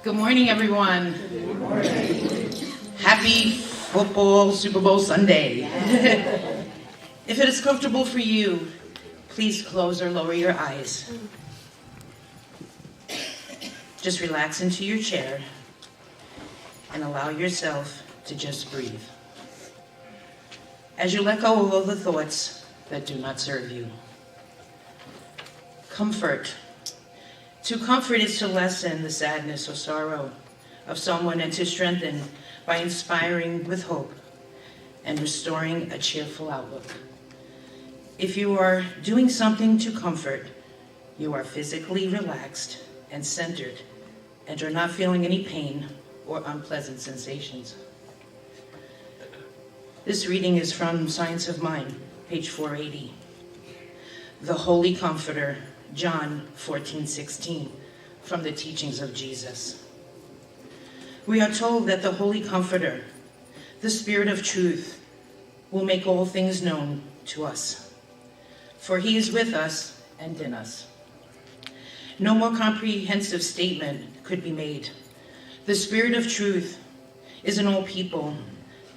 Good morning, everyone. Good morning. Happy football Super Bowl Sunday. If it is comfortable for you, please close or lower your eyes. Just relax into your chair and allow yourself to just breathe. As you let go of all the thoughts that do not serve you. Comfort. To comfort is to lessen the sadness or sorrow of someone and to strengthen by inspiring with hope and restoring a cheerful outlook. If you are doing something to comfort, you are physically relaxed and centered and are not feeling any pain or unpleasant sensations. This reading is from Science of Mind, page 480. The Holy Comforter, John 14:16, from the teachings of Jesus. We are told that the Holy Comforter, the Spirit of Truth, will make all things known to us, for he is with us and in us. No more comprehensive statement could be made. The Spirit of Truth is in all people,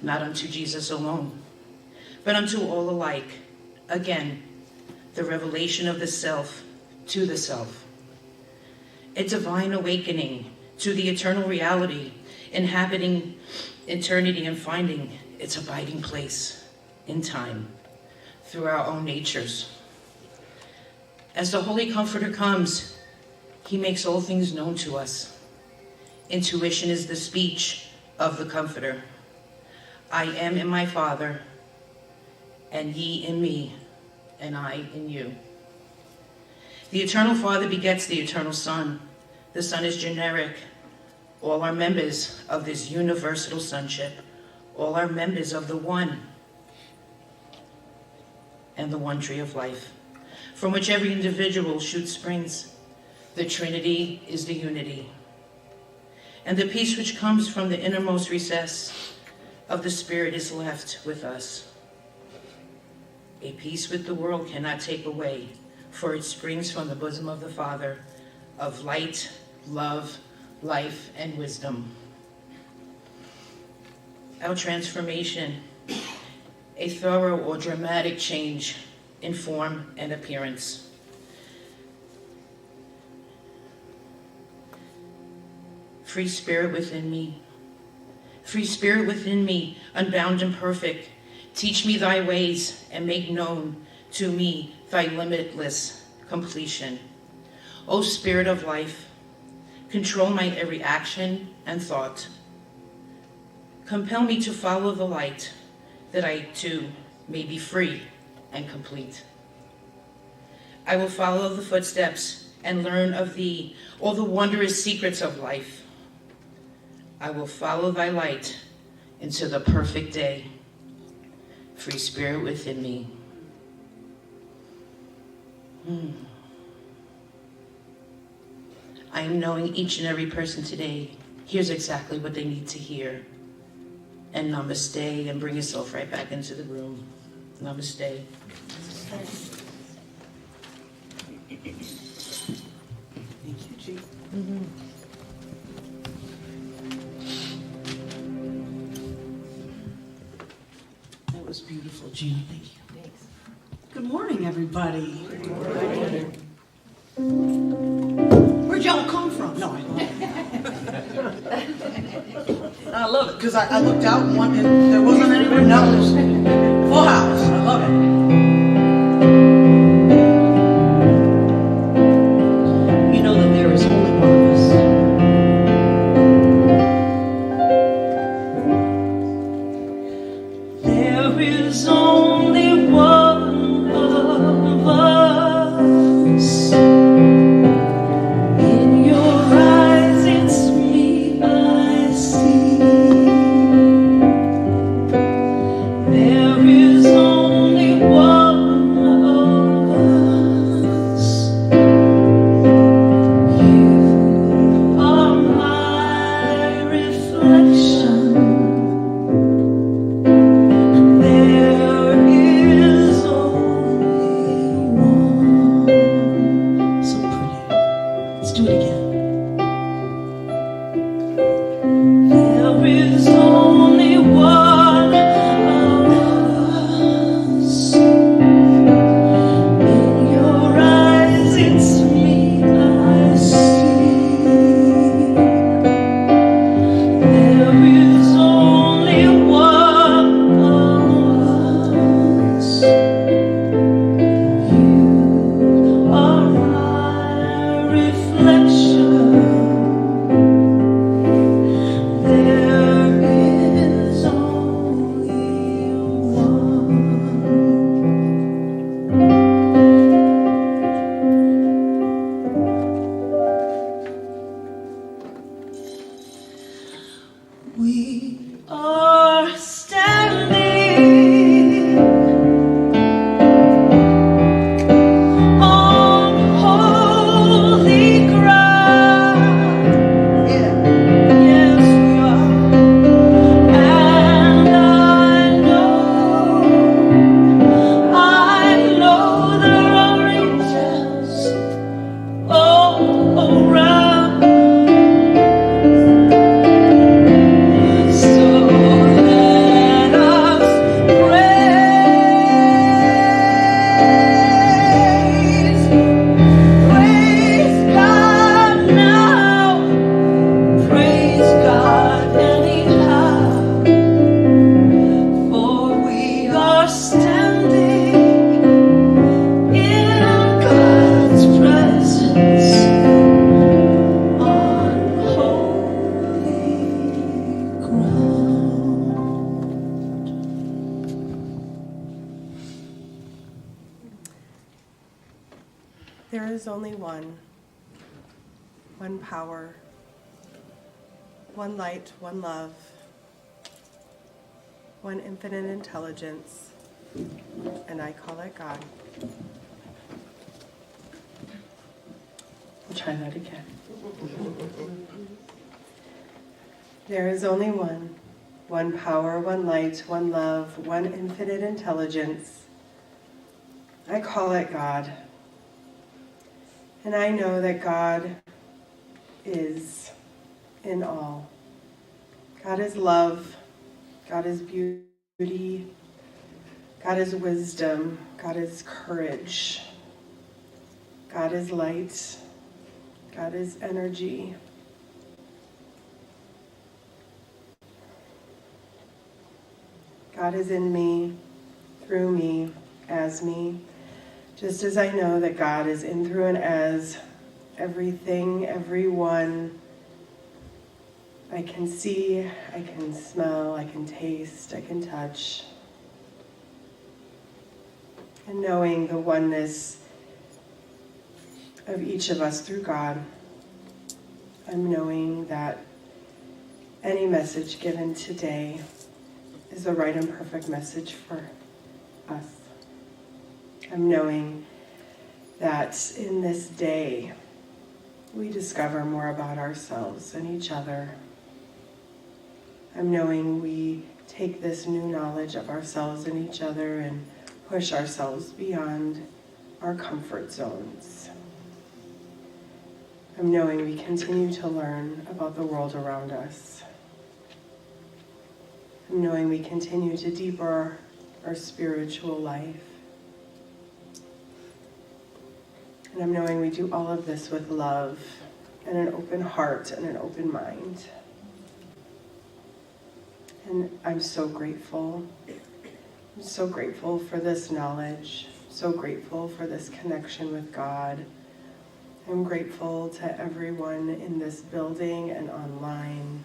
not unto Jesus alone, but unto all alike. Again, the revelation of the self to the self. A divine awakening to the eternal reality, inhabiting eternity and finding its abiding place in time through our own natures. As the Holy Comforter comes, he makes all things known to us. Intuition is the speech of the Comforter. I am in my Father, and ye in me, and I in you. The Eternal Father begets the Eternal Son. The Son is generic. All are members of this universal sonship. All are members of the one and the one tree of life, from which every individual shoots springs. The Trinity is the unity. And the peace which comes from the innermost recess of the Spirit is left with us. A peace which the world cannot take away, for it springs from the bosom of the Father, of light, love, life, and wisdom. Our transformation, a thorough or dramatic change in form and appearance. Free spirit within me. Free spirit within me, unbound and perfect. Teach me thy ways and make known to me thy limitless completion. O Spirit of life, control my every action and thought. Compel me to follow the light, that I too may be free and complete. I will follow the footsteps and learn of thee all the wondrous secrets of life. I will follow thy light into the perfect day. Free spirit within me. I am knowing each and every person today hears exactly what they need to hear. And namaste, and bring yourself right back into the room. Namaste. Thank you, Chief. That was beautiful, Gina. Thank you. Thanks. Good morning, everybody. Good morning. Where'd y'all come from? No, I love it because I looked out and there wasn't anyone else. Full house. I love it. You know that there is only one of us. There is only one of us. In your eyes, it's me I see. There is only one. There is only one power, one light, one love, one infinite intelligence, and I call it God. I'll try that again. There is only one power, one light, one love, one infinite intelligence. I call it God. And I know that God is in all. God is love. God is beauty. God is wisdom. God is courage. God is light. God is energy. God is in me, through me, as me, just as I know that God is in, through, and as everything, everyone. I can see, I can smell, I can taste, I can touch. And knowing the oneness of each of us through God, I'm knowing that any message given today is the right and perfect message for us. I'm knowing that in this day, we discover more about ourselves and each other. I'm knowing we take this new knowledge of ourselves and each other and push ourselves beyond our comfort zones. I'm knowing we continue to learn about the world around us. I'm knowing we continue to deepen our spiritual life. And I'm knowing we do all of this with love and an open heart and an open mind. And I'm so grateful. I'm so grateful for this knowledge. So grateful for this connection with God. I'm grateful to everyone in this building and online.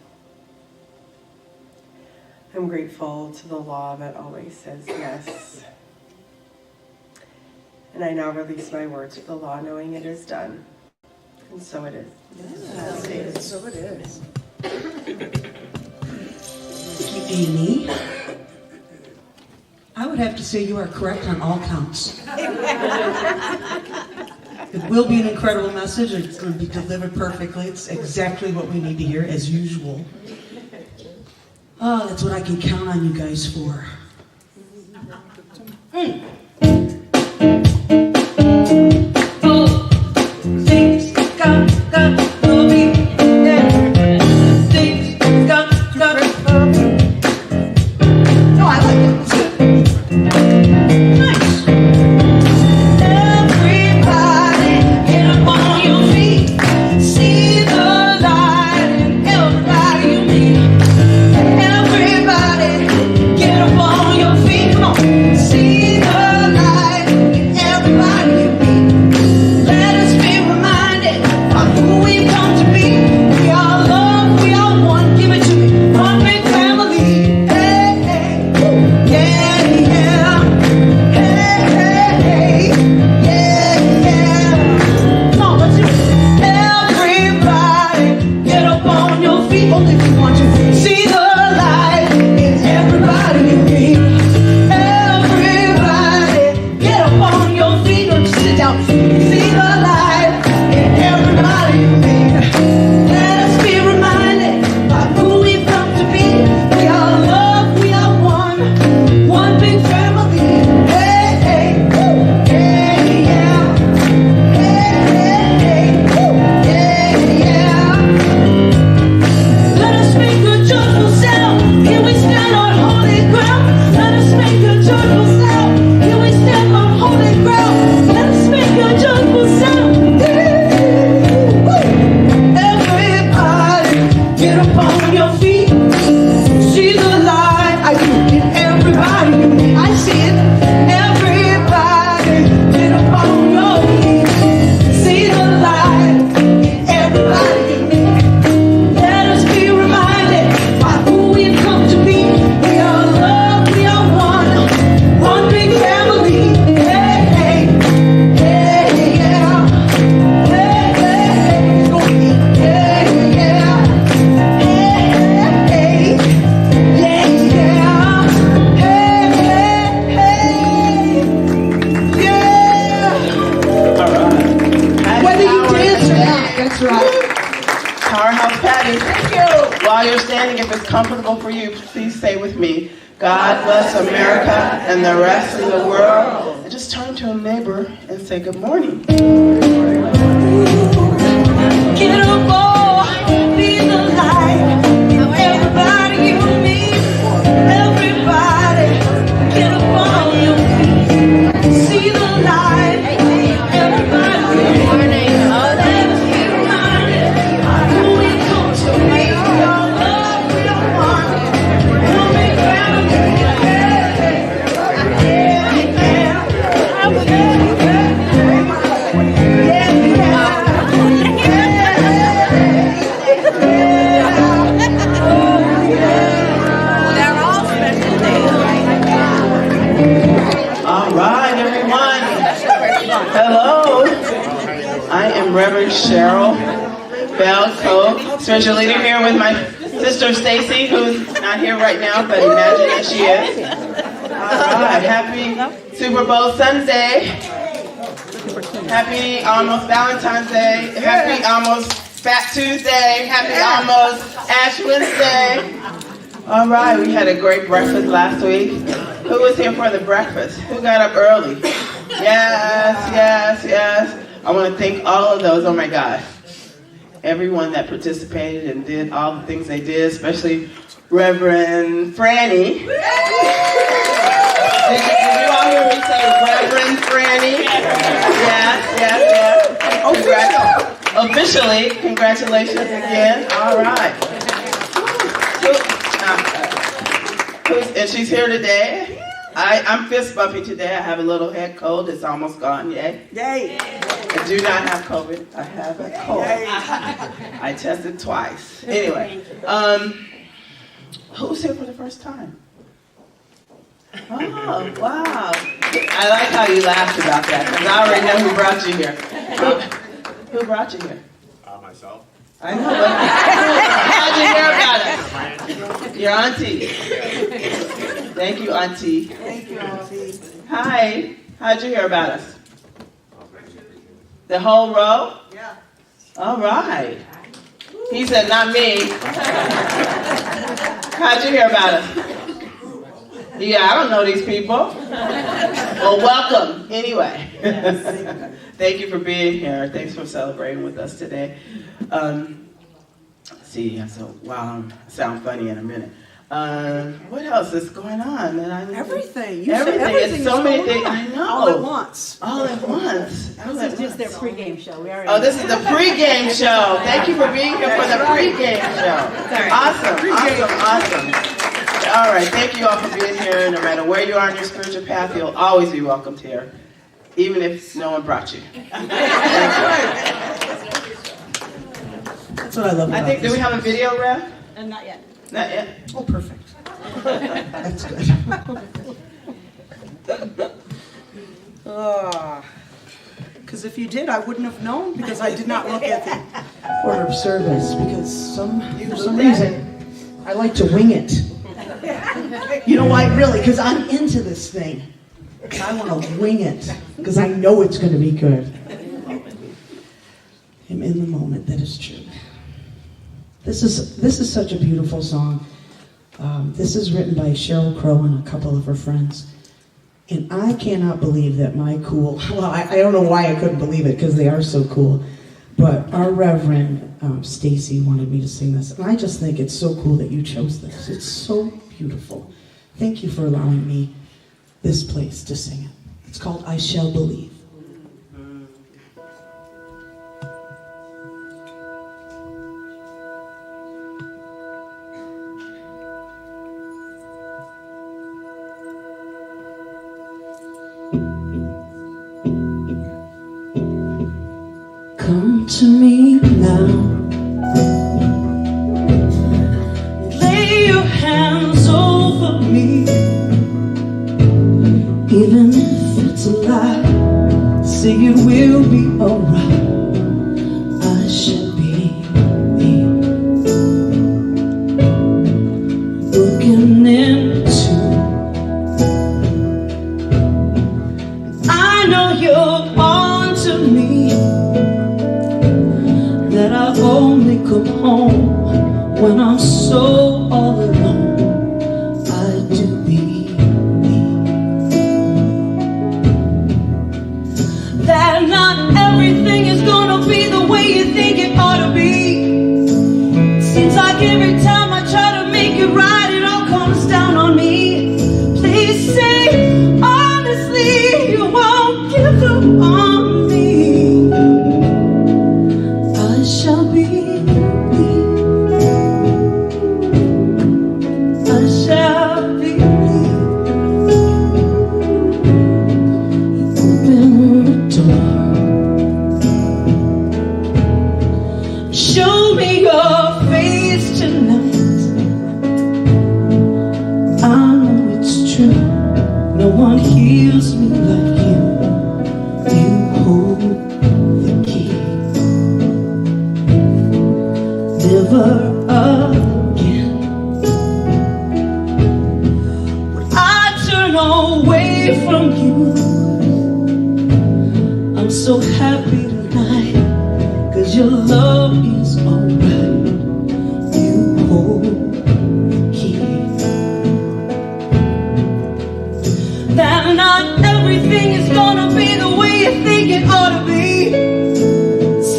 I'm grateful to the law that always says yes. And I now release my words to the law, knowing it is done. And so it is. Yes, it is. So it is. Thank you, Amy. I would have to say you are correct on all counts. It will be an incredible message. It's going to be delivered perfectly. It's exactly what we need to hear, as usual. Oh, that's what I can count on you guys for. Everybody, get up on your feet, come on. See the That's right. Powerhouse Patty. Thank you. While you're standing, if it's comfortable for you, please say with me, God bless America and the rest of the world. And just turn to a neighbor and say good morning. Get up, boy, be the light. Everybody you meet, everybody, get up on your feet. See the light. Everybody, good morning. Let's get reminded who we come to make your love we don't want it. We'll be found All right, everyone. Hello. I am Reverend Cheryl Bell, co-spiritual leader, here with my sister Stacy, who's not here right now, but imagine that she is. All right, happy Super Bowl Sunday. Happy almost Valentine's Day. Happy almost Fat Tuesday. Happy almost Ash Wednesday. All right, we had a great breakfast last week. Who was here for the breakfast? Who got up early? Yes. I want to thank all of those, oh my God. Everyone that participated and did all the things they did, especially Reverend Franny. Did you all hear me say Reverend Franny? Yes. Officially, congratulations again. All right. And she's here today. I'm fist bumpy today. I have a little head cold. It's almost gone. Yay. I do not have COVID. I have a cold. I tested twice. Anyway, who's here for the first time? Oh, wow. I like how you laughed about that, because I already know who brought you here. Who brought you here? Myself. I know. How'd you hear about us? Your auntie. Thank you, auntie. Thank you, Auntie. Hi. How'd you hear about us? The whole row? Yeah. All right. He said, not me. How'd you hear about us? Yeah, I don't know these people. Well, welcome anyway. Thank you for being here. Thanks for celebrating with us today. See, so wow, I sound funny in a minute. What else is going on? Everything. Everything. It's so many things. I know. All at once. All at once. This is just their pregame show. We already Oh, this is the pregame show. Thank you for being here for the pregame show. Awesome. All right, thank you all for being here. No matter where you are in your spiritual path, you'll always be welcomed here, even if no one brought you. Thank you. That's what I love about Do this. we have a video, Rev? not yet. Not yet. Oh, perfect. That's good. Because if you did, I wouldn't have known, because I did not look at the Order of service, because for some reason, I like to wing it. You know why? Really, because I'm into this thing. I want to wing it, because I know it's going to be good. I'm in the moment, that is true. This is such a beautiful song. This is written by Sheryl Crow and a couple of her friends. And I cannot believe that I don't know why I couldn't believe it, because they are so cool. But our Reverend Stacy wanted me to sing this. And I just think it's so cool that you chose this. It's so beautiful. Thank you for allowing me this place to sing it. It's called I Shall Believe. Come to me now. Lay your hands over me. Even if it's a lie, say it will be alright. I shall believe. Looking into, I know you're on to me. That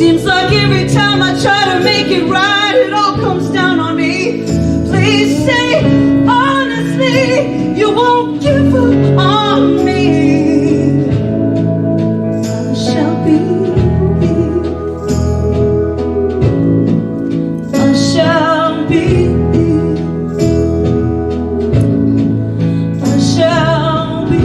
Seems like every time I try to make it right, it all comes down on me. Please say honestly, you won't give up on me. I shall believe. I shall believe. I shall believe.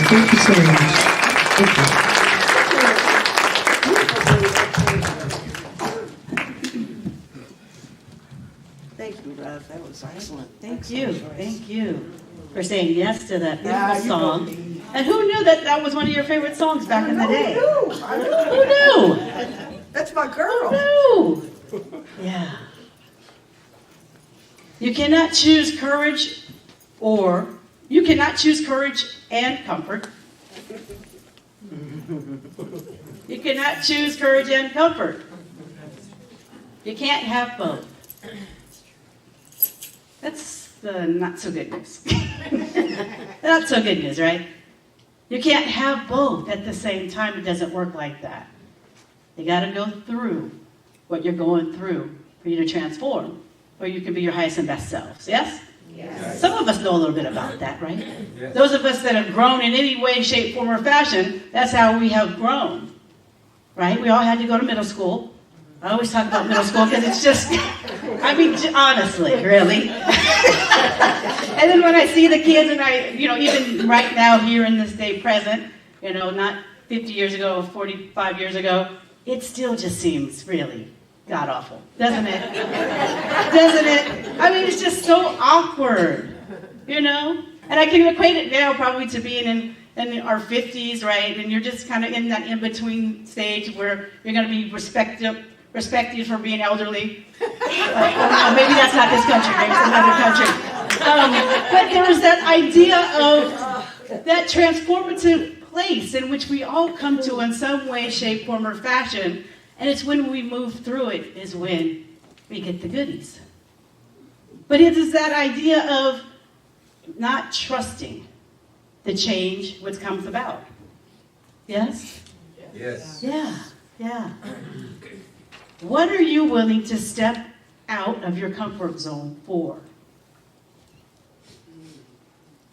Thank you so much. Thank you. Thank you, Rev. That was excellent. Thank you. Thank you for saying yes to that Yeah, beautiful you song. know me. And who knew that that was one of your favorite songs back in the day? I know. Who knew? That's my girl. Who knew? Yeah. You cannot choose courage and comfort. You cannot choose courage and comfort. You can't have both. That's the not so good news. Not so good news, right? You can't have both at the same time. It doesn't work like that. You got to go through what you're going through for you to transform, or you can be your highest and best selves. Yes? Yes. Some of us know a little bit about that, right? Yes. Those of us that have grown in any way, shape, form, or fashion, that's how we have grown, right? We all had to go to middle school. I always talk about middle school because it's just, I mean, honestly, really. And then when I see the kids and even right now here in this day present, not 50 years ago or 45 years ago, it still just seems really god-awful, doesn't it? Doesn't it? I mean, it's just so awkward, And I can equate it now probably to being in our 50s, right? And you're just kind of in that in-between stage where you're going to be respected for being elderly. Maybe that's not this country, maybe it's another country. But there's that idea of that transformative place in which we all come to in some way, shape, form, or fashion. And it's when we move through it is when we get the goodies. But it is that idea of not trusting the change which comes about. Yes? Yes. Yeah. What are you willing to step out of your comfort zone for?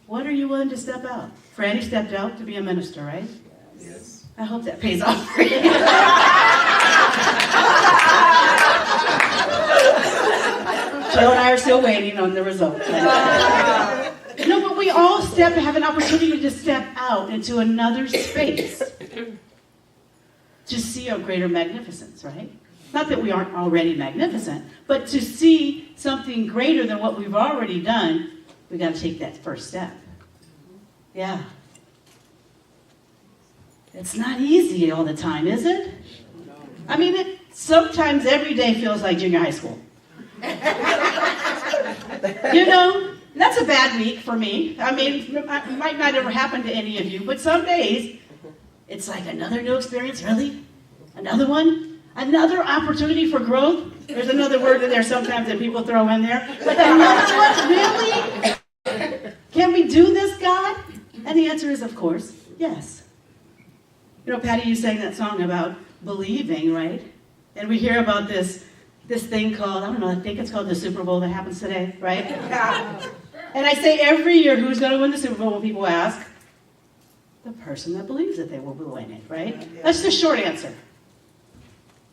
What are you willing to step out? Franny stepped out to be a minister, right? Yes. I hope that pays off for you. Joe and I are still waiting on the results. No, but we all have an opportunity to step out into another space to see a greater magnificence, right? Not that we aren't already magnificent, but to see something greater than what we've already done, we got to take that first step. Yeah. It's not easy all the time, is it? I mean, sometimes every day feels like junior high school. You know, that's a bad week for me. I mean, it might not ever happen to any of you, but some days, it's like another new experience, really? Another one? Another opportunity for growth? There's another word in there sometimes that people throw in there. But another one, really? Can we do this, God? And the answer is, of course, yes. You know, Patty, you sang that song about believing, right? And we hear about this thing called, I don't know, I think it's called the Super Bowl that happens today, right? And I say every year, who's going to win the Super Bowl when people ask? The person that believes that they will win it, right? That's the short answer.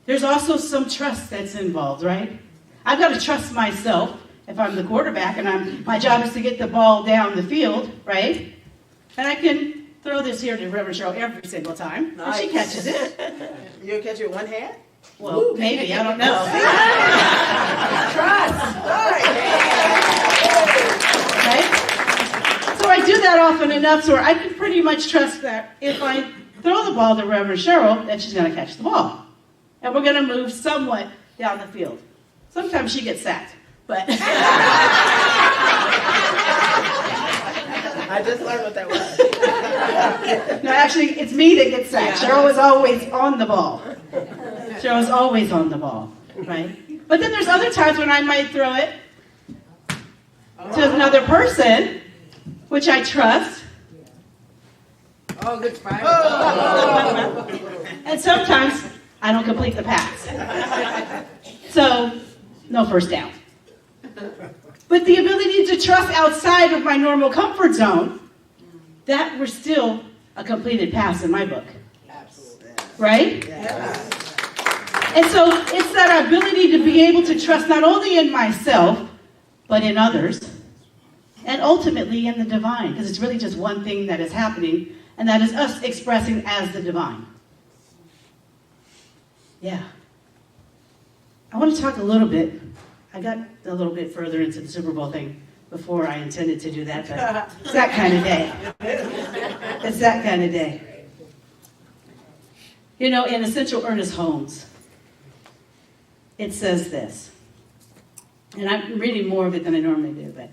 There's also some trust that's involved, right? I've got to trust myself if I'm the quarterback and my job is to get the ball down the field, right? And I can throw this here to Reverend Cheryl every single time, and she catches it. You'll catch it with one hand? Well, maybe, I don't know. Right? So I do that often enough so I can pretty much trust that if I throw the ball to Reverend Cheryl, that she's going to catch the ball. And we're going to move somewhat down the field. Sometimes she gets sacked, but... I just learned what that was. No, actually, it's me that gets sacked. Cheryl is always on the ball. Cheryl's always on the ball, right? But then there's other times when I might throw it to another person, which I trust. Oh, good fire. And sometimes I don't complete the pass. So, no first down. But the ability to trust outside of my normal comfort zone, that was still a completed pass in my book. Absolutely. Right? Yeah. And so it's that ability to be able to trust not only in myself, but in others, and ultimately in the divine, because it's really just one thing that is happening, and that is us expressing as the divine. Yeah. I want to talk a little bit. I got a little bit further into the Super Bowl thing before I intended to do that, but it's that kind of day. It's that kind of day. You know, in Essential Ernest Holmes, it says this, and I'm reading more of it than I normally do, but it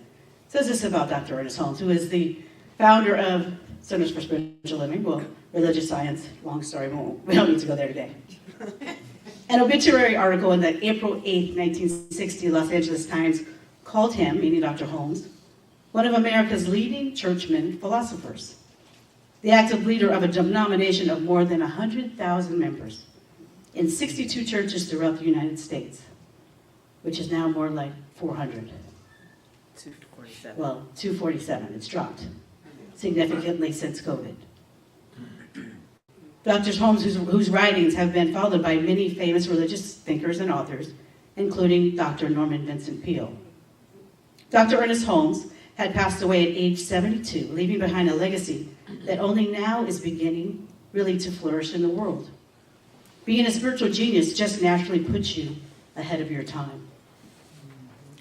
says this about Dr. Ernest Holmes, who is the founder of Centers for Spiritual Living, well, religious science, long story, we don't need to go there today. An obituary article in the April 8, 1960 Los Angeles Times called him, meaning Dr. Holmes, one of America's leading churchmen philosophers, the active leader of a denomination of more than 100,000 members in 62 churches throughout the United States, which is now more like 400. 247. Well, 247, it's dropped significantly since COVID. Dr. Holmes, whose writings have been followed by many famous religious thinkers and authors, including Dr. Norman Vincent Peale. Dr. Ernest Holmes had passed away at age 72, leaving behind a legacy that only now is beginning really to flourish in the world. Being a spiritual genius just naturally puts you ahead of your time.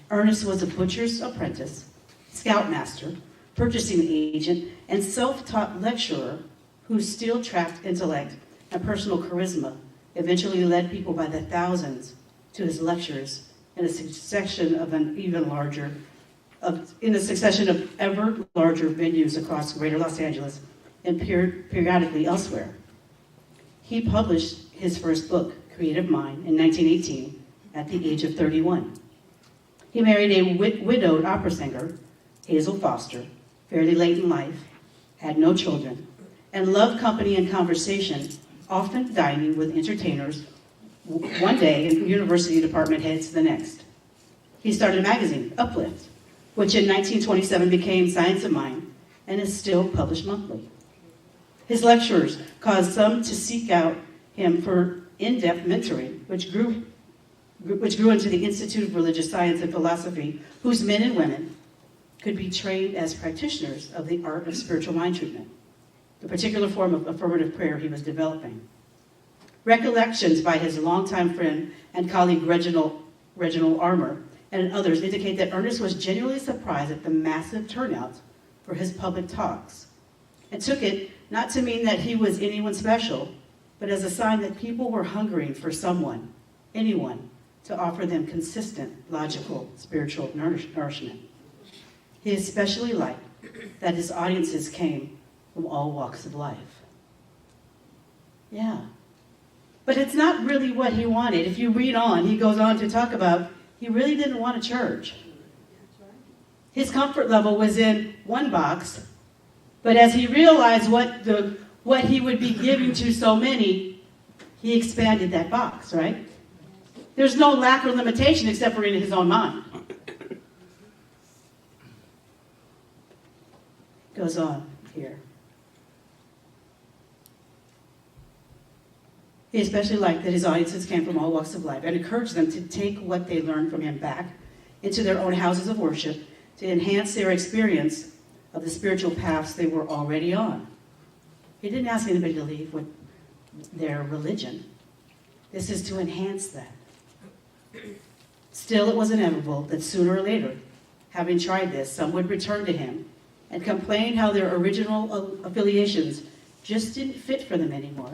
Ernest was a butcher's apprentice, scoutmaster, purchasing agent, and self-taught lecturer whose steel-trapped intellect and personal charisma eventually led people by the thousands to his lectures in a succession of ever larger venues across greater Los Angeles and periodically elsewhere. He published his first book, Creative Mind, in 1918 at the age of 31. He married a widowed opera singer, Hazel Foster, fairly late in life, had no children, and loved company and conversation, often dining with entertainers one day and university department heads the next. He started a magazine, Uplift, which in 1927 became Science of Mind and is still published monthly. His lectures caused some to seek out him for in-depth mentoring, which grew into the Institute of Religious Science and Philosophy, whose men and women could be trained as practitioners of the art of spiritual mind treatment, the particular form of affirmative prayer he was developing. Recollections by his longtime friend and colleague Reginald Armour and others indicate that Ernest was genuinely surprised at the massive turnout for his public talks, and took it not to mean that he was anyone special, but as a sign that people were hungering for someone, anyone, to offer them consistent, logical, spiritual nourishment. He especially liked that his audiences came from all walks of life. Yeah. But it's not really what he wanted. If you read on, he goes on to talk about he really didn't want a church. His comfort level was in one box, but as he realized what he would be giving to so many, he expanded that box, right? There's no lack or limitation except for in his own mind. Goes on here. He especially liked that his audiences came from all walks of life and encouraged them to take what they learned from him back into their own houses of worship to enhance their experience of the spiritual paths they were already on. He didn't ask anybody to leave with their religion. This is to enhance that. Still, it was inevitable that sooner or later, having tried this, some would return to him and complain how their original affiliations just didn't fit for them anymore.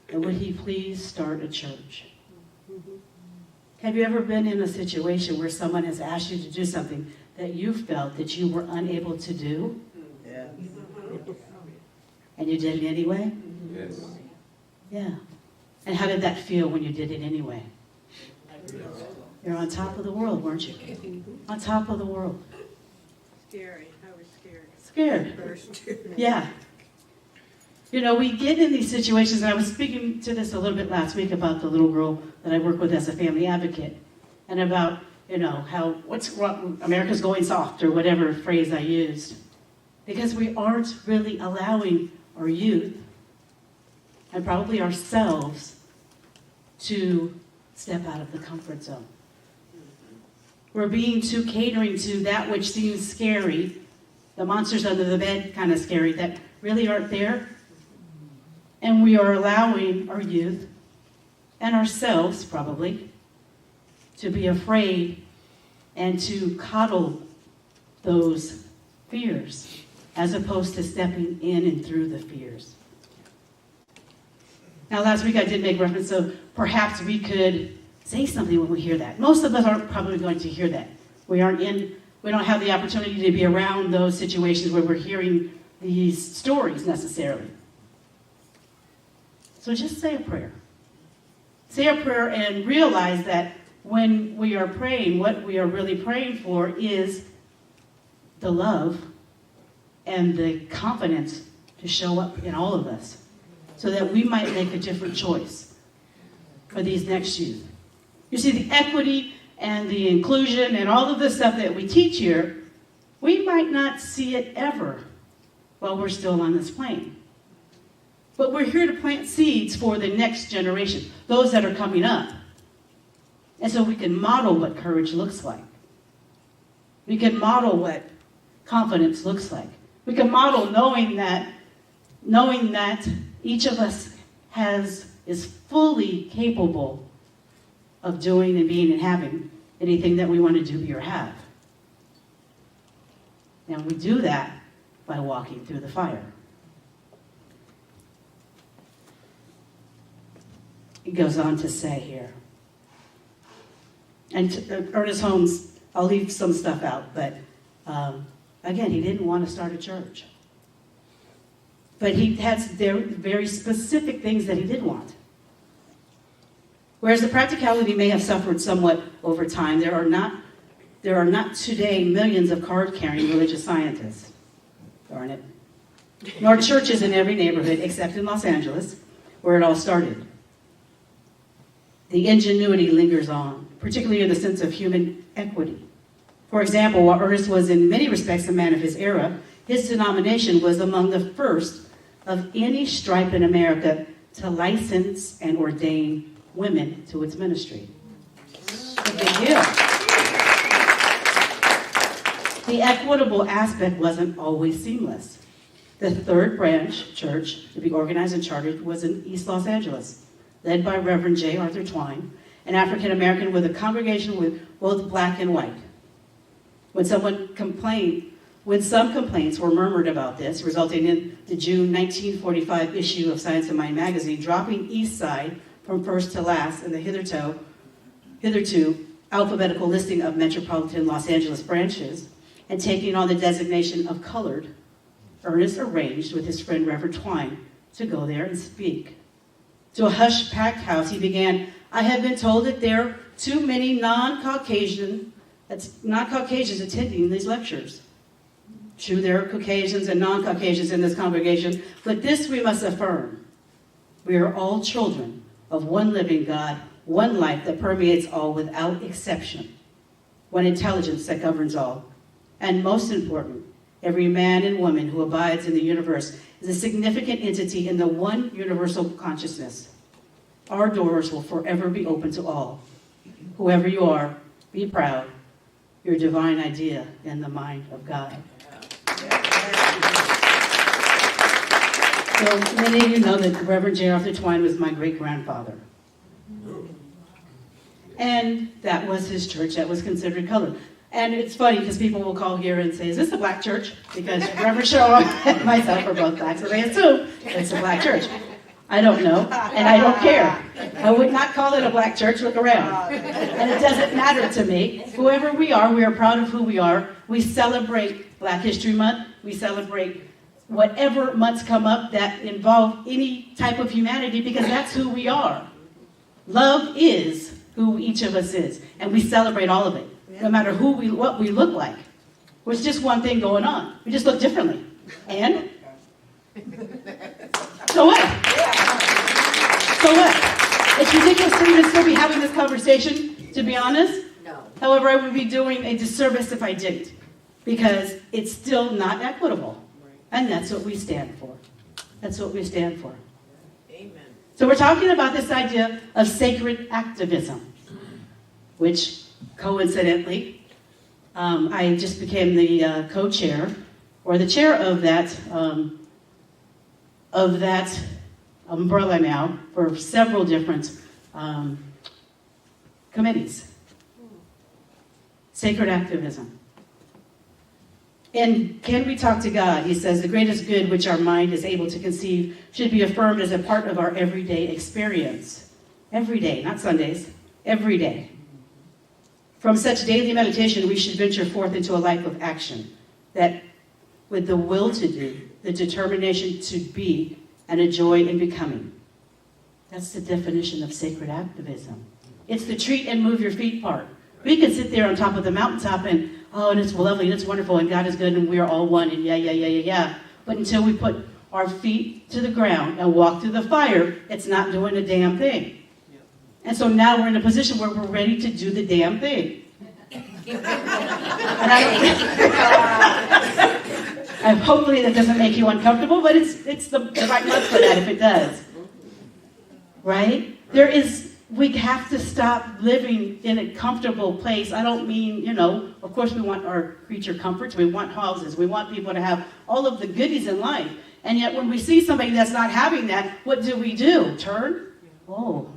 And would he please start a church? Have you ever been in a situation where someone has asked you to do something that you felt that you were unable to do? Yeah. And you did it anyway? Yes. Yeah. And how did that feel when you did it anyway? You're on top of the world, weren't you? On top of the world. Scary. I was scared. Scared. First. Yeah. You know, we get in these situations, and I was speaking to this a little bit last week about the little girl that I work with as a family advocate, and about, you know, how, what's wrong, America's going soft, or whatever phrase I used. Because we aren't really allowing our youth, and probably ourselves, to step out of the comfort zone. We're being too catering to that which seems scary, the monsters under the bed kind of scary, that really aren't there. And we are allowing our youth, and ourselves probably, to be afraid and to coddle those fears, as opposed to stepping in and through the fears. Now, last week I did make reference of perhaps we could say something when we hear that. Most of us aren't probably going to hear that. We don't have the opportunity to be around those situations where we're hearing these stories necessarily. So just say a prayer. Say a prayer and realize that when we are praying, what we are really praying for is the love and the confidence to show up in all of us so that we might make a different choice for these next youth. You see, the equity and the inclusion and all of the stuff that we teach here, we might not see it ever while we're still on this plane. But we're here to plant seeds for the next generation, those that are coming up. And so we can model what courage looks like. We can model what confidence looks like. We can model knowing that each of us is fully capable of doing and being and having anything that we want to do, be, or have. And we do that by walking through the fire. He goes on to say here, and Ernest Holmes, I'll leave some stuff out, but again, he didn't want to start a church. But he had very specific things that he did want. Whereas the practicality may have suffered somewhat over time, there are not today millions of card-carrying religious scientists. Darn it. Nor churches in every neighborhood, except in Los Angeles, where it all started. The ingenuity lingers on, particularly in the sense of human equity. For example, while Ernest was in many respects a man of his era, his denomination was among the first of any stripe in America to license and ordain women to its ministry. A big deal. The equitable aspect wasn't always seamless. The third branch church to be organized and chartered was in East Los Angeles, led by Reverend J. Arthur Twine, an African American with a congregation with both black and white. When some complaints were murmured about this, resulting in the June 1945 issue of Science of Mind magazine dropping East Side from first to last in the hitherto alphabetical listing of metropolitan Los Angeles branches, and taking on the designation of colored, Ernest arranged with his friend Reverend Twine to go there and speak. To a hush-packed house, he began, "I have been told that there are too many non-Caucasians attending these lectures. True, there are Caucasians and non-Caucasians in this congregation, but this we must affirm. We are all children of one living God, one life that permeates all without exception, one intelligence that governs all. And most important, every man and woman who abides in the universe is a significant entity in the one universal consciousness. Our doors will forever be open to all. Whoever you are, be proud. Your divine idea in the mind of God." So many of you know that Reverend J. Arthur Twine was my great-grandfather. And that was his church that was considered colored. And it's funny because people will call here and say, "Is this a black church?" Because Reverend Cheryl and myself are both black, so they assume it's a black church. I don't know, and I don't care. I would not call it a black church. Look around. And it doesn't matter to me. Whoever we are proud of who we are. We celebrate Black History Month. We celebrate whatever months come up that involve any type of humanity, because that's who we are. Love is who each of us is, and we celebrate all of it, no matter what we look like. There's just one thing going on. We just look differently. And so what? So what? It's ridiculous to even still be having this conversation, to be honest. No. However, I would be doing a disservice if I didn't, because it's still not equitable. And that's what we stand for. That's what we stand for. Amen. So we're talking about this idea of sacred activism, which coincidentally, I just became the co-chair, or the chair of that umbrella now for several different committees. Sacred activism. And Can We Talk to God? He says, the greatest good which our mind is able to conceive should be affirmed as a part of our everyday experience. Every day, not Sundays, every day. From such daily meditation, we should venture forth into a life of action that, with the will to do, the determination to be, and a joy in becoming. That's the definition of sacred activism. It's the treat and move your feet part. We can sit there on top of the mountaintop and, oh, and it's lovely and it's wonderful and God is good and we are all one and yeah. But until we put our feet to the ground and walk through the fire, it's not doing a damn thing. And so now we're in a position where we're ready to do the damn thing. And hopefully that doesn't make you uncomfortable, but it's the right month for that if it does. Right? We have to stop living in a comfortable place. I don't mean, of course we want our creature comforts, we want houses, we want people to have all of the goodies in life. And yet when we see somebody that's not having that, what do? Turn? Oh,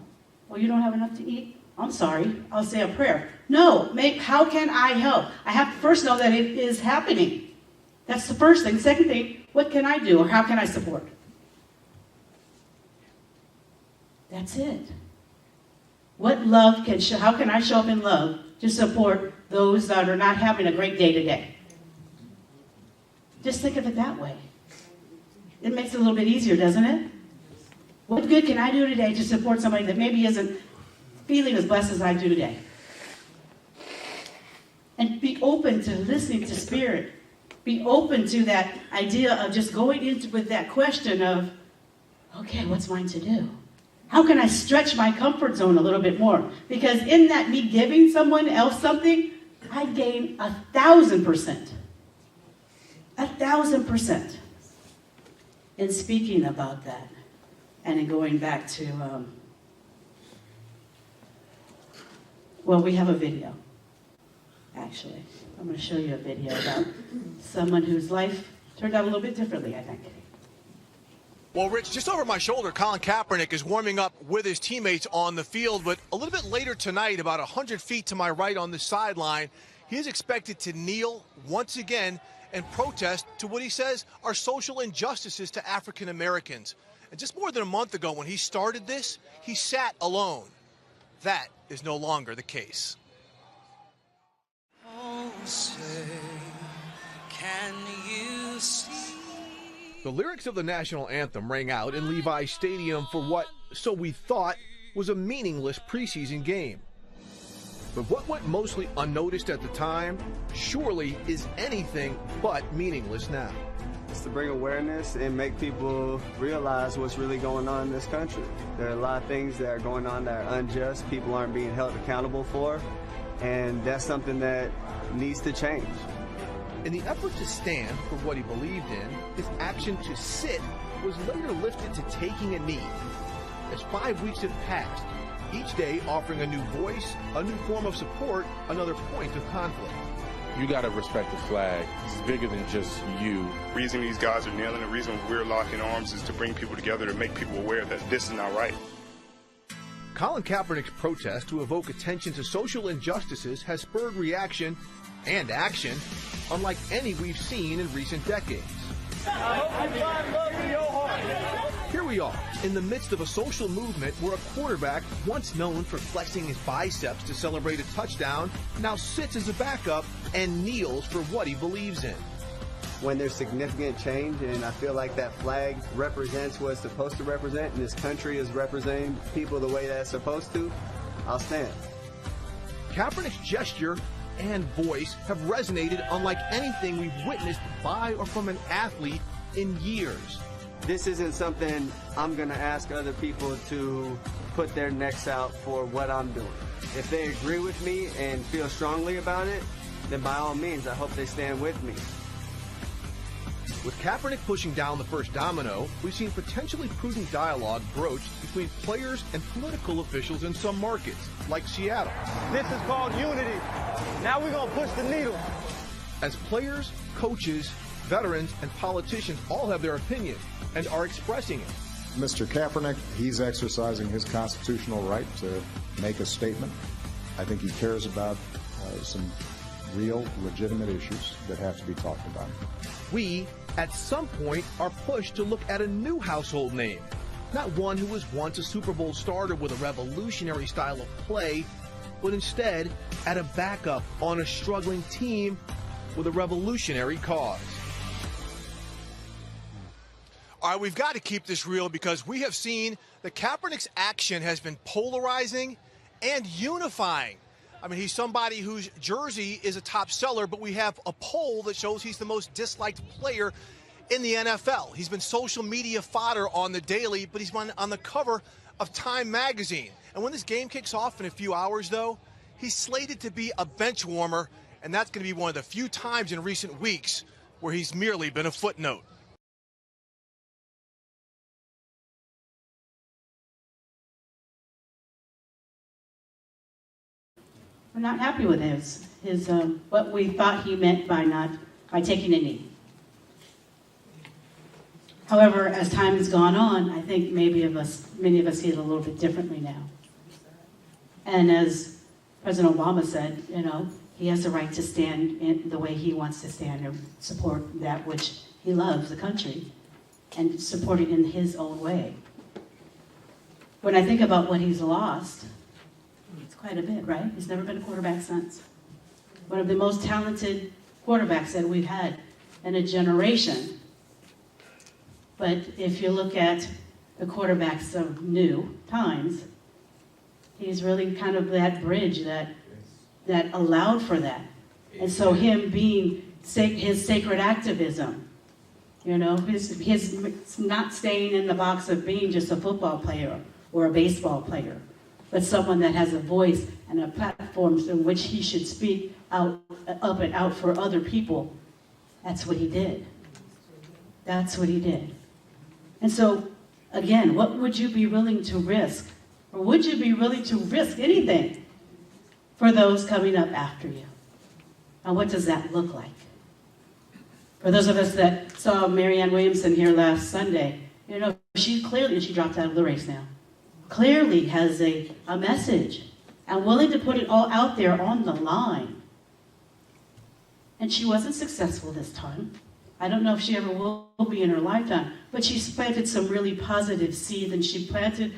you don't have enough to eat? I'm sorry, I'll say a prayer. No, how can I help? I have to first know that it is happening. That's the first thing. Second thing, what can I do or how can I support? That's it. How can I show up in love to support those that are not having a great day today? Just think of it that way. It makes it a little bit easier, doesn't it? What good can I do today to support somebody that maybe isn't feeling as blessed as I do today? And be open to listening to Spirit. Be open to that idea of just going into with that question of, okay, what's mine to do? How can I stretch my comfort zone a little bit more? Because in that me giving someone else something, I gain 1,000%. 1,000% in speaking about that. And in going back to, we have a video, actually. I'm going to show you a video about someone whose life turned out a little bit differently, I think. Well, Rich, just over my shoulder, Colin Kaepernick is warming up with his teammates on the field, but a little bit later tonight, about 100 feet to my right on the sideline, he is expected to kneel once again and protest to what he says are social injustices to African Americans. And just more than a month ago when he started this, he sat alone. That is no longer the case. Oh, say, can you see? The lyrics of the national anthem rang out in Levi's Stadium for what, so we thought, was a meaningless preseason game. But what went mostly unnoticed at the time surely is anything but meaningless now. It's to bring awareness and make people realize what's really going on in this country. There are a lot of things that are going on that are unjust, people aren't being held accountable for, and that's something that needs to change. In the effort to stand for what he believed in, his action to sit was later lifted to taking a knee. As 5 weeks have passed, each day offering a new voice, a new form of support, another point of conflict. You got to respect the flag. It's bigger than just you. The reason these guys are kneeling, the reason we're locking arms is to bring people together, to make people aware that this is not right. Colin Kaepernick's protest to evoke attention to social injustices has spurred reaction and action unlike any we've seen in recent decades. Here we are, in the midst of a social movement where a quarterback, once known for flexing his biceps to celebrate a touchdown, now sits as a backup and kneels for what he believes in. When there's significant change, and I feel like that flag represents what it's supposed to represent, and this country is representing people the way that it's supposed to, I'll stand. Kaepernick's gesture and voice have resonated unlike anything we've witnessed by or from an athlete in years. This isn't something I'm going to ask other people to put their necks out for what I'm doing. If they agree with me and feel strongly about it, then by all means, I hope they stand with me. With Kaepernick pushing down the first domino, we've seen potentially prudent dialogue broached between players and political officials in some markets, like Seattle. This is called unity. Now we're going to push the needle. As players, coaches, veterans, and politicians all have their opinion and are expressing it. Mr. Kaepernick, he's exercising his constitutional right to make a statement. I think he cares about some real, legitimate issues that have to be talked about. We, at some point, are pushed to look at a new household name. Not one who was once a Super Bowl starter with a revolutionary style of play, but instead at a backup on a struggling team with a revolutionary cause. All right, we've got to keep this real because we have seen that Kaepernick's action has been polarizing and unifying. I mean, he's somebody whose jersey is a top seller, but we have a poll that shows he's the most disliked player in the NFL. He's been social media fodder on the daily, but he's been on the cover of Time magazine. And when this game kicks off in a few hours, though, he's slated to be a bench warmer, and that's going to be one of the few times in recent weeks where he's merely been a footnote. We're not happy with his what we thought he meant by taking a knee. However, as time has gone on, I think many of us see it a little bit differently now. And as President Obama said, he has the right to stand in the way he wants to stand and support that which he loves, the country, and support it in his own way. When I think about what he's lost, it's quite a bit, right? He's never been a quarterback since. One of the most talented quarterbacks that we've had in a generation. But if you look at the quarterbacks of new times, he's really kind of that bridge that allowed for that. And so him being his sacred activism, his not staying in the box of being just a football player or a baseball player, but someone that has a voice and a platform in which he should speak out, up and out for other people. That's what he did. That's what he did. And so, again, what would you be willing to risk? Or would you be willing to risk anything for those coming up after you? And what does that look like? For those of us that saw Marianne Williamson here last Sunday, she clearly, and she dropped out of the race now, clearly has a message and willing to put it all out there on the line. And she wasn't successful this time. I don't know if she ever will be in her lifetime, but she's planted some really positive seeds, and she planted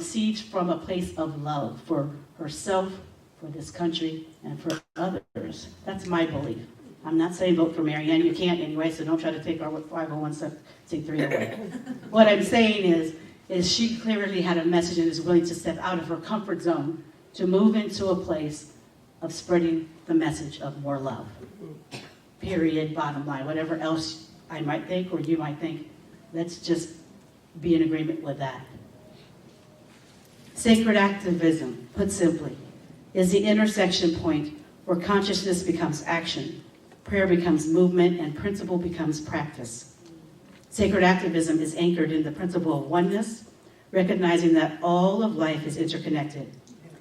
seeds from a place of love for herself, for this country, and for others. That's my belief. I'm not saying vote for Marianne. You can't anyway, so don't try to take our 501c3 away. What I'm saying is she clearly had a message and is willing to step out of her comfort zone to move into a place of spreading the message of more love. Period, bottom line. Whatever else I might think or you might think, let's just be in agreement with that. Sacred activism, put simply, is the intersection point where consciousness becomes action, prayer becomes movement, and principle becomes practice. Sacred activism is anchored in the principle of oneness, recognizing that all of life is interconnected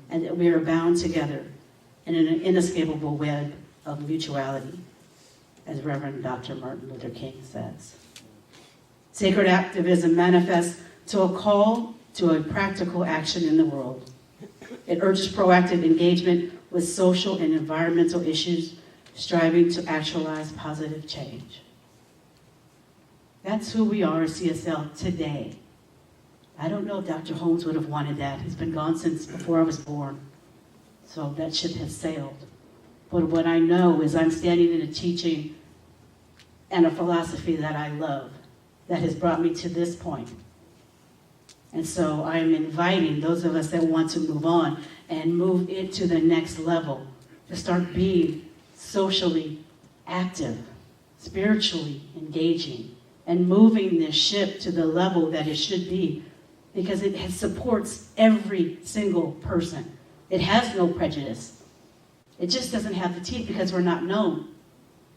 and that we are bound together in an inescapable web of mutuality, as Reverend Dr. Martin Luther King says. Sacred activism manifests to a call to a practical action in the world. It urges proactive engagement with social and environmental issues, striving to actualize positive change. That's who we are at CSL today. I don't know if Dr. Holmes would have wanted that. He's been gone since before I was born. So that ship has sailed. But what I know is I'm standing in a teaching and a philosophy that I love, that has brought me to this point. And so I'm inviting those of us that want to move on and move into the next level to start being socially active, spiritually engaging, and moving this ship to the level that it should be, because it supports every single person. It has no prejudice. It just doesn't have the teeth because we're not known.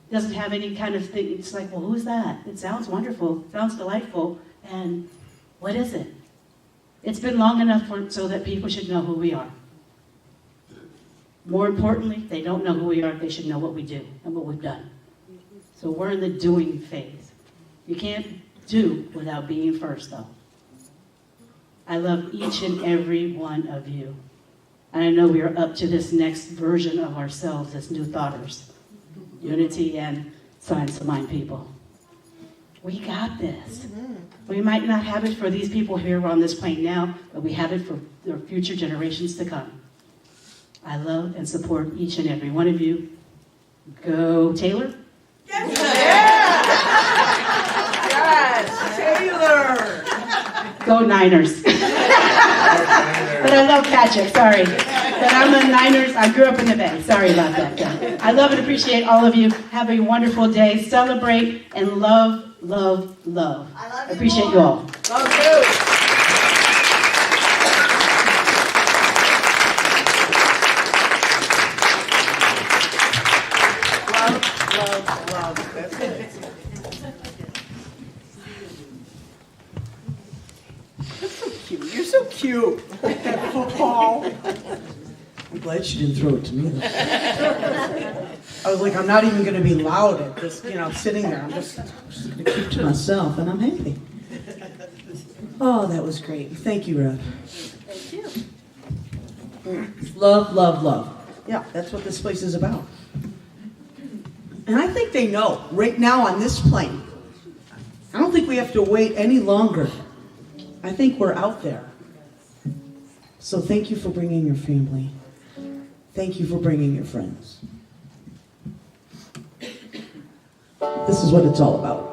It doesn't have any kind of thing. It's like, well, who's that? It sounds wonderful, sounds delightful, and what is it? It's been long enough so that people should know who we are. More importantly, they don't know who we are, they should know what we do and what we've done. So we're in the doing phase. You can't do without being first, though. I love each and every one of you. And I know we are up to this next version of ourselves as new thoughters. Unity and science of mind people. We got this. We might not have it for these people here on this plane now, but we have it for the future generations to come. I love and support each and every one of you. Go Taylor. Yes, Taylor. Go Niners. But I love Patrick, sorry. But I'm a Niners, I grew up in the Bay. Sorry about that. I love and appreciate all of you. Have a wonderful day. Celebrate and love, love, love. I appreciate you all. Love you. Love. That's it. You're so cute. That football. I'm glad she didn't throw it to me. I was like, I'm not even going to be loud at this, sitting there. I'm just going to keep to myself, and I'm happy. Oh, that was great. Thank you, Rev. Thank you. Love, love, love. Yeah, that's what this place is about. And I think they know right now on this plane. I don't think we have to wait any longer. I think we're out there. So thank you for bringing your family. Thank you for bringing your friends. This is what it's all about.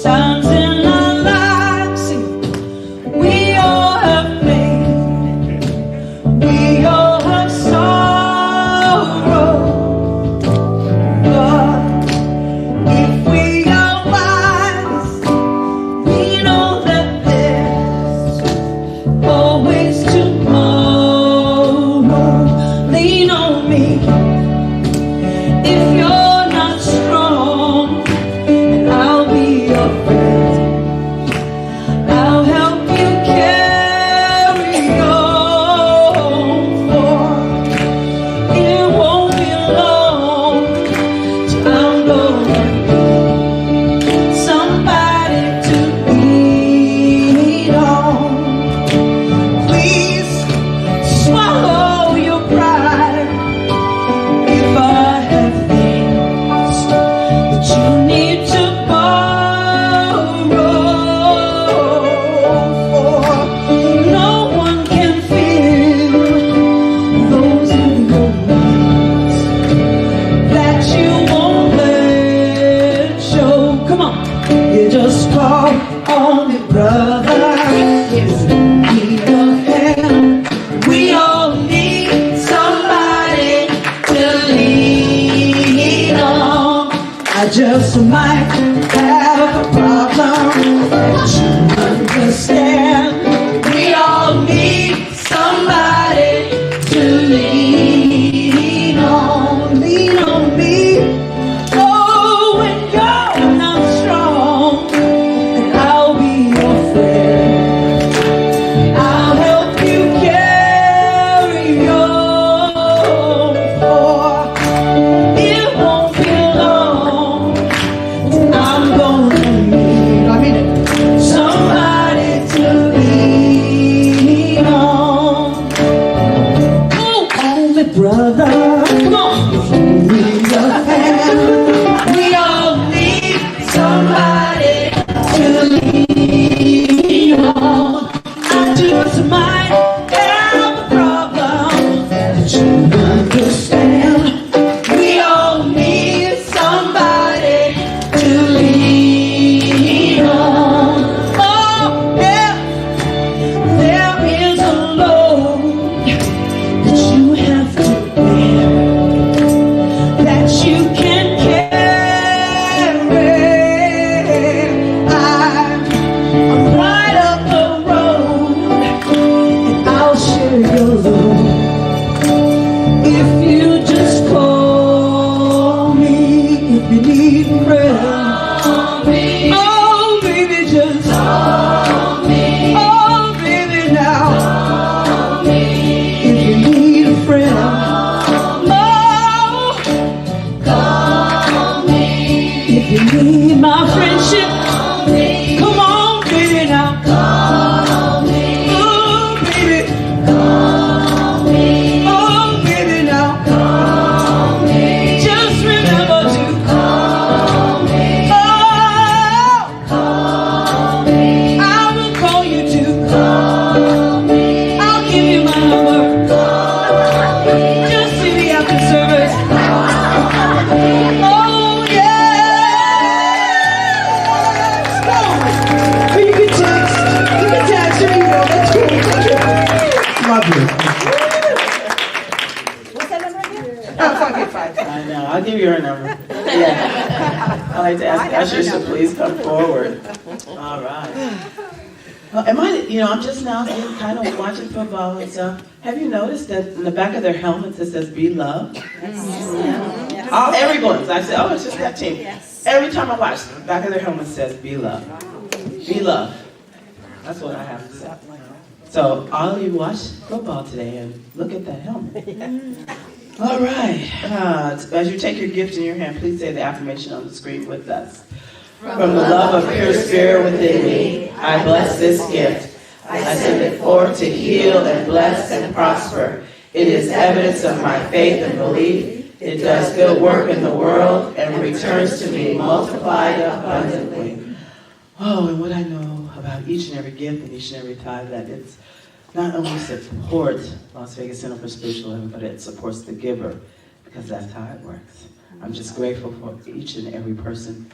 Sometimes in our lives, we all have pain, we all have sorrow. But if we are wise, we know that there's always tomorrow. weak, if you're not strong, and I'll be your friend. I'll help you carry on, for it won't be long till I'm gonna need somebody to lean on. Please swallow your pride if I have things that you need to borrow, for no one can fill those in your needs that you won't let show. Come on, you just call on me, brother. Yes, need a hand. We all need somebody to lean on. I just might have a problem that you understand. We all need somebody to lean on. Lean on me. Oh, when you're not strong, and I'll be your friend. I'll help you carry on, for it won't be long till I'm gonna need, somebody to lean on. Oh, only brother, come on, if you need a hand, we all need somebody to lean on. I just might have a problem that you understand. We all need somebody to lean on. Oh, yeah, there is a load that you have to bear, that you can carry. I'm right up the road, and I'll share your load. If you just call me, if you need a friend. Oh, baby, just call me. Oh, baby, now. If you need a friend. Oh, call me. If you need my friendship. Come on, baby, now. Call me. Oh, baby. Call me. Oh, baby, now. Call me. Just remember to call me. Oh, call me. I will call you to call me. I'll give you my number. Call me. Just see me after service. Call me. Oh, yes. Go. Or you can text. You can text. There you go. That's cool. Love you. I know. I'll give you her number. Yeah. I'd like to ask ushers to please come forward. All right. Well, I'm just now kind of watching football and stuff. Have you noticed that in the back of their helmets it says "Be loved"? Everyone. I said, oh, it's just that team. Every time I watch, the back of their helmet says "Be loved." Be loved. That's what I have to say. So all of you watch football today and look at that helmet. All right. As you take your gift in your hand, please say the affirmation on the screen with us. From the love of pure spirit within me, I bless this gift. I send it forth to heal and bless and prosper. It is evidence of my faith and belief. It does good work in the world and returns to me multiplied abundantly. Oh, and what I know about each and every gift and each and every tithe, that it's not only supports Las Vegas Center for Spiritual Living, but it supports the giver, because that's how it works. I'm just grateful for each and every person,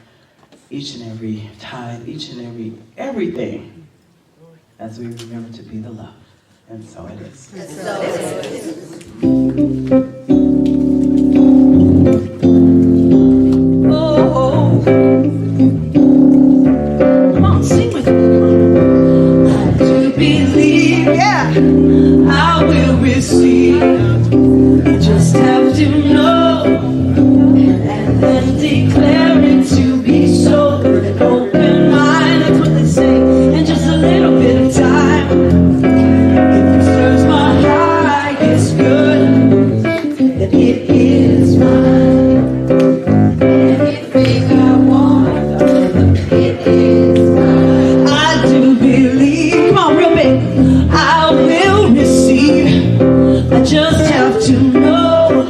each and every tithe, each and everything, as we remember to be the love. And so it is. And so it is. Oh, come on, sing with me. I do believe, yeah, I will receive. You just have to is mine. Anything I want, it is mine. I do believe, come on, real big, I will receive. I just have to know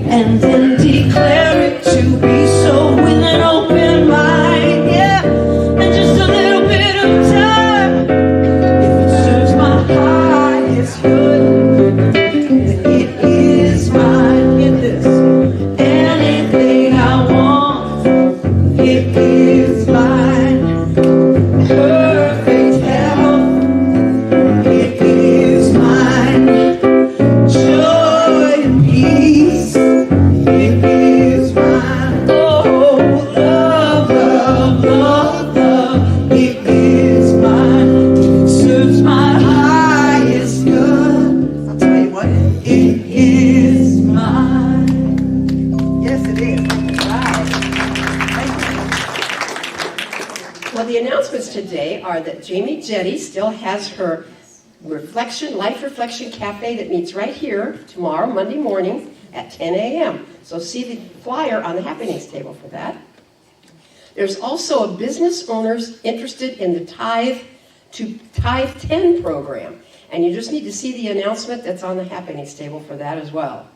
and then declare it to be so with an open mind, yeah. And just a little bit of time, if it serves my highest good, it is mine. Get this. Anything I want, it is mine. Perfect health, it is mine. Joy and peace, it is mine. Oh, love, love, love, love, it is mine. Serves my highest good. I'll tell you what, It is mine. yes, it is. Wow. Well, the announcements today are that Jamie Jetty still has her Life Reflection Cafe that meets right here tomorrow, Monday morning at 10 a.m. So see the flyer on the happenings table for that. There's also a business owners interested in the Tithe 10 program. And you just need to see the announcement that's on the happenings table for that as well.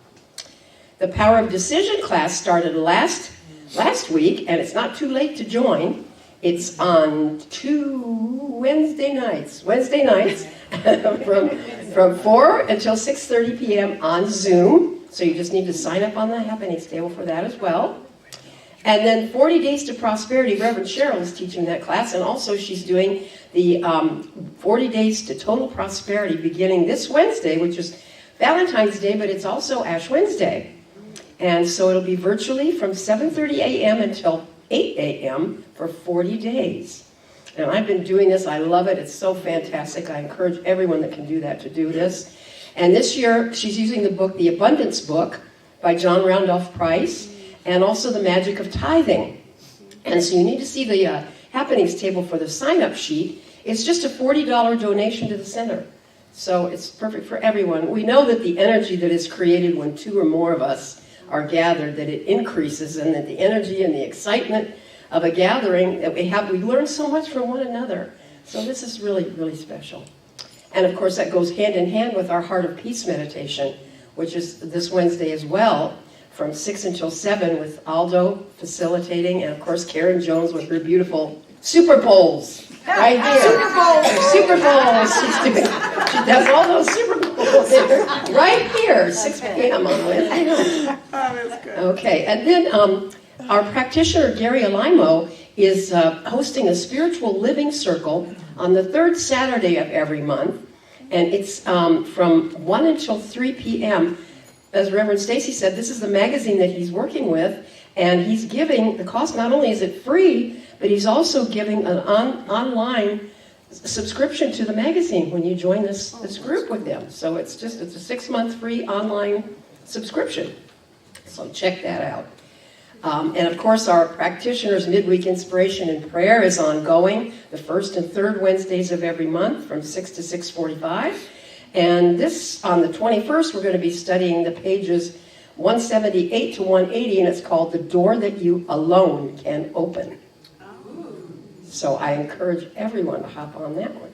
The Power of Decision class started last week, and it's not too late to join. It's on Wednesday nights from 4 until 6:30 p.m. on Zoom. So you just need to sign up on the happenings table for that as well. And then 40 Days to Prosperity, Reverend Cheryl is teaching that class, and also she's doing the 40 Days to Total Prosperity beginning this Wednesday, which is Valentine's Day, but it's also Ash Wednesday. And so it'll be virtually from 7:30 a.m. until 8 a.m. for 40 days. And I've been doing this. I love it. It's so fantastic. I encourage everyone that can do that to do this. And this year, she's using the book, The Abundance Book, by John Randolph Price, and also The Magic of Tithing. And so you need to see the happenings table for the sign-up sheet. It's just a $40 donation to the center. So it's perfect for everyone. We know that the energy that is created when two or more of us are gathered, that it increases, and that the energy and the excitement of a gathering that we learn so much from one another. So this is really, really special. And of course that goes hand in hand with our Heart of Peace meditation, which is this Wednesday as well, from 6 until 7 with Aldo facilitating, and of course Karen Jones with her beautiful Super Bowls right here. Super Bowls. She does all those Super Bowls right here, 6 p.m. on Wednesday. Okay, and then our practitioner Gary Alimo is hosting a spiritual living circle on the third Saturday of every month, and it's from 1 until 3 p.m. As Reverend Stacy said, this is the magazine that he's working with, and he's giving the cost. Not only is it free, but he's also giving an online subscription to the magazine when you join this group with them. So it's a 6-month free online subscription. So check that out. And of course, our practitioners' midweek inspiration and prayer is ongoing, the first and third Wednesdays of every month from 6 to 6:45. And this, on the 21st, we're going to be studying the pages 178 to 180, and it's called The Door That You Alone Can Open. So I encourage everyone to hop on that one.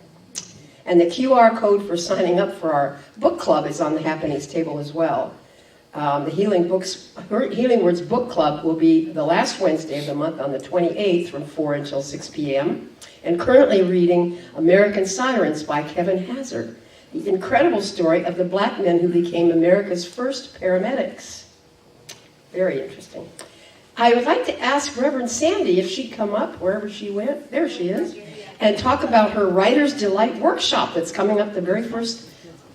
And the QR code for signing up for our book club is on the happenings table as well. The Healing Words Book Club will be the last Wednesday of the month on the 28th from 4 until 6 p.m. And currently reading American Sirens by Kevin Hazard, the incredible story of the black men who became America's first paramedics. Very interesting. I would like to ask Reverend Sandy if she'd come up wherever she went. There she is. And talk about her Writer's Delight workshop that's coming up the very first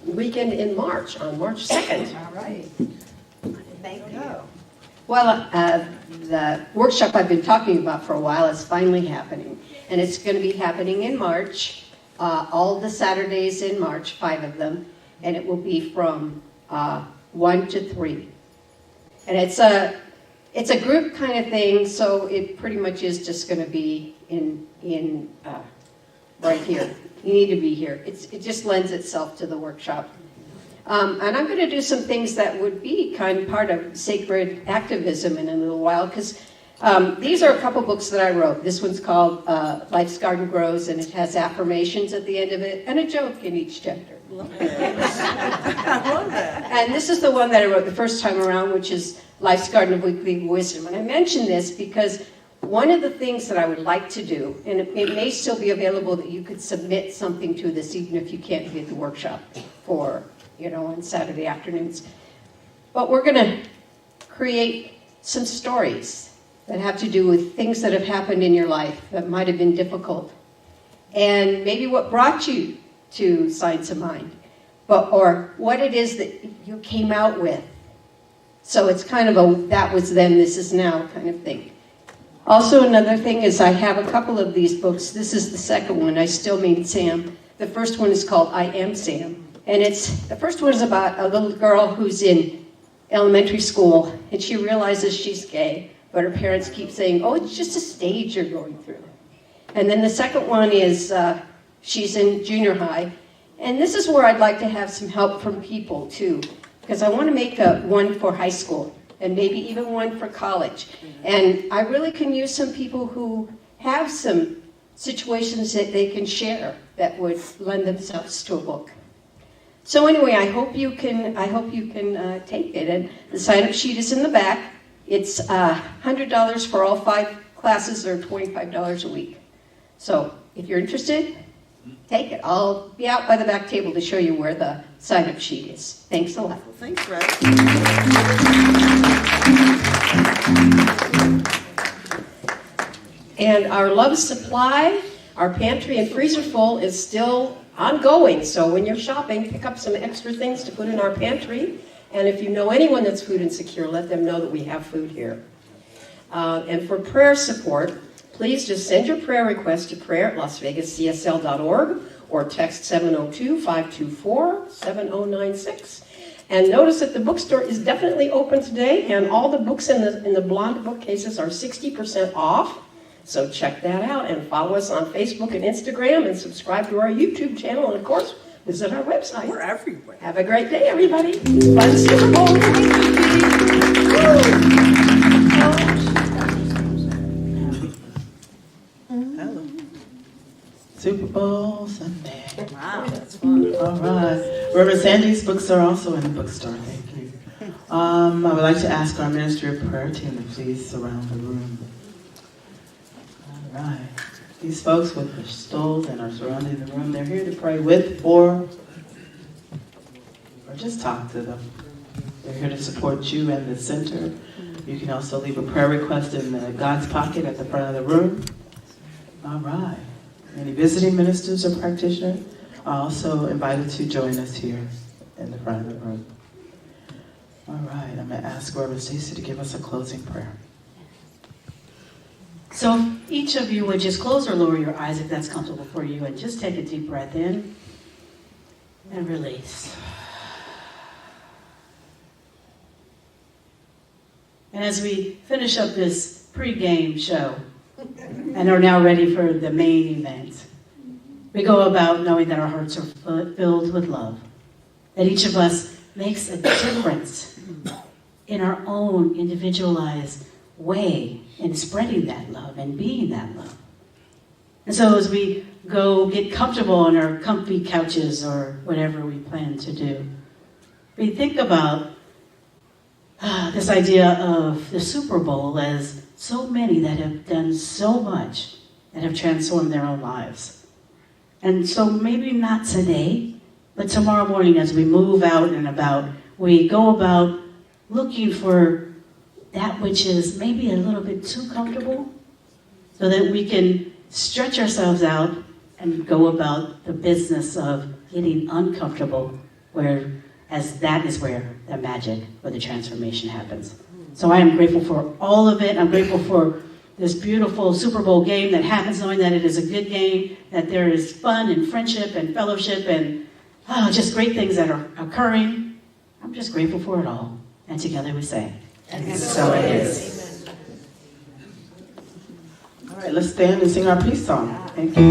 weekend in March, on March 2nd. All right. Thank you. Well, the workshop I've been talking about for a while is finally happening. And it's going to be happening in March, all the Saturdays in March, 5 of them. And it will be from 1 to 3. And it's a group kind of thing, so it pretty much is just going to be in right here. You need to be here. It just lends itself to the workshop. And I'm going to do some things that would be kind of part of sacred activism in a little while, because these are a couple books that I wrote. This one's called Life's Garden Grows, and it has affirmations at the end of it and a joke in each chapter. I love that. And this is the one that I wrote the first time around, which is Life's Garden of Weekly Wisdom. And I mention this because one of the things that I would like to do, and it may still be available that you could submit something to this even if you can't be at the workshop for, on Saturday afternoons. But we're going to create some stories that have to do with things that have happened in your life that might have been difficult. And maybe what brought you to Science of Mind, or what it is that you came out with. So it's kind of a that was then, this is now kind of thing. Also, another thing is I have a couple of these books. This is the second one, I Still Mean Sam. The first one is called I Am Sam. And the first one is about a little girl who's in elementary school, and she realizes she's gay, but her parents keep saying, oh, it's just a stage you're going through. And then the second one is she's in junior high. And this is where I'd like to have some help from people, too, because I want to make one for high school and maybe even one for college. And I really can use some people who have some situations that they can share that would lend themselves to a book. So anyway, I hope you can take it. And the sign-up sheet is in the back. It's $100 for all 5 classes, or $25 a week. So if you're interested, take it. I'll be out by the back table to show you where the sign-up sheet is. Thanks a lot. Well, thanks, Red. And our love supply, our pantry and freezer full, is still ongoing. So when you're shopping, pick up some extra things to put in our pantry. And if you know anyone that's food insecure, let them know that we have food here. And for prayer support, please just send your prayer request to prayer@lasvegascsl.org or text 702-524-7096. And notice that the bookstore is definitely open today, and all the books in the blonde bookcases are 60% off. So check that out, and follow us on Facebook and Instagram, and subscribe to our YouTube channel, and of course, visit our website. We're everywhere. Have a great day, everybody. Fun Super Bowl. Hello. Super Bowl Sunday. Wow, that's fun. All right. Reverend Sandy's books are also in the bookstore. Thank you. I would like to ask our ministry of prayer team to please surround the room. All right. These folks with their stoles and are surrounding the room, they're here to pray with or just talk to them. They're here to support you and the center. You can also leave a prayer request in the God's pocket at the front of the room. All right. Any visiting ministers or practitioners are also invited to join us here in the front of the room. All right. I'm going to ask Reverend Stacy to give us a closing prayer. So if each of you would just close or lower your eyes if that's comfortable for you, and just take a deep breath in and release. And as we finish up this pre-game show and are now ready for the main event, we go about knowing that our hearts are filled with love, that each of us makes a difference in our own individualized way in spreading that love and being that love. And so as we go get comfortable on our comfy couches or whatever we plan to do, we think about this idea of the Super Bowl as so many that have done so much that have transformed their own lives. And so maybe not today, but tomorrow morning as we move out and about, we go about looking for that which is maybe a little bit too comfortable, so that we can stretch ourselves out and go about the business of getting uncomfortable, as that is where the magic or the transformation happens. So I am grateful for all of it. I'm grateful for this beautiful Super Bowl game that happens, knowing that it is a good game, that there is fun and friendship and fellowship and just great things that are occurring. I'm just grateful for it all. And together we say, and so it is. All right, let's stand and sing our peace song. Thank you.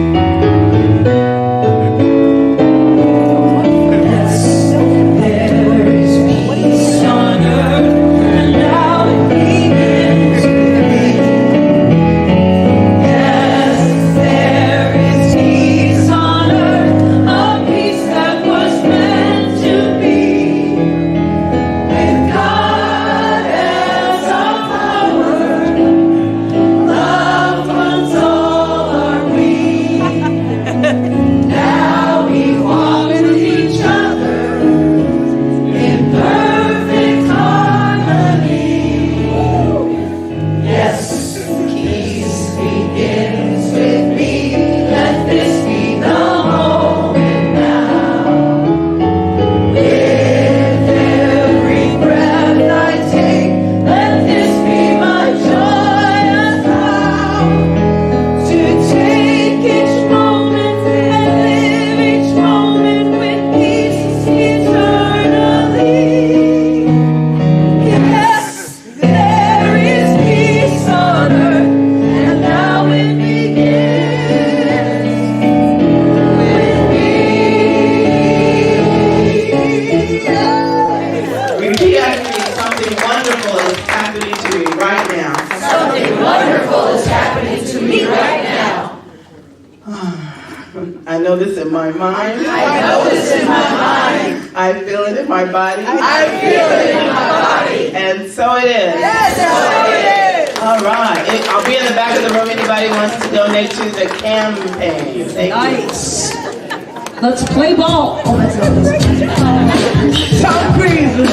know this in my mind. I know this in my mind. I feel it in my body. I feel it in my body. And so it is. Yes, so it is. All right. I'll be in the back of the room. Anybody wants to donate to the campaign? Thank Nice. Let's play ball. Oh, that's not this. Tom Cruise.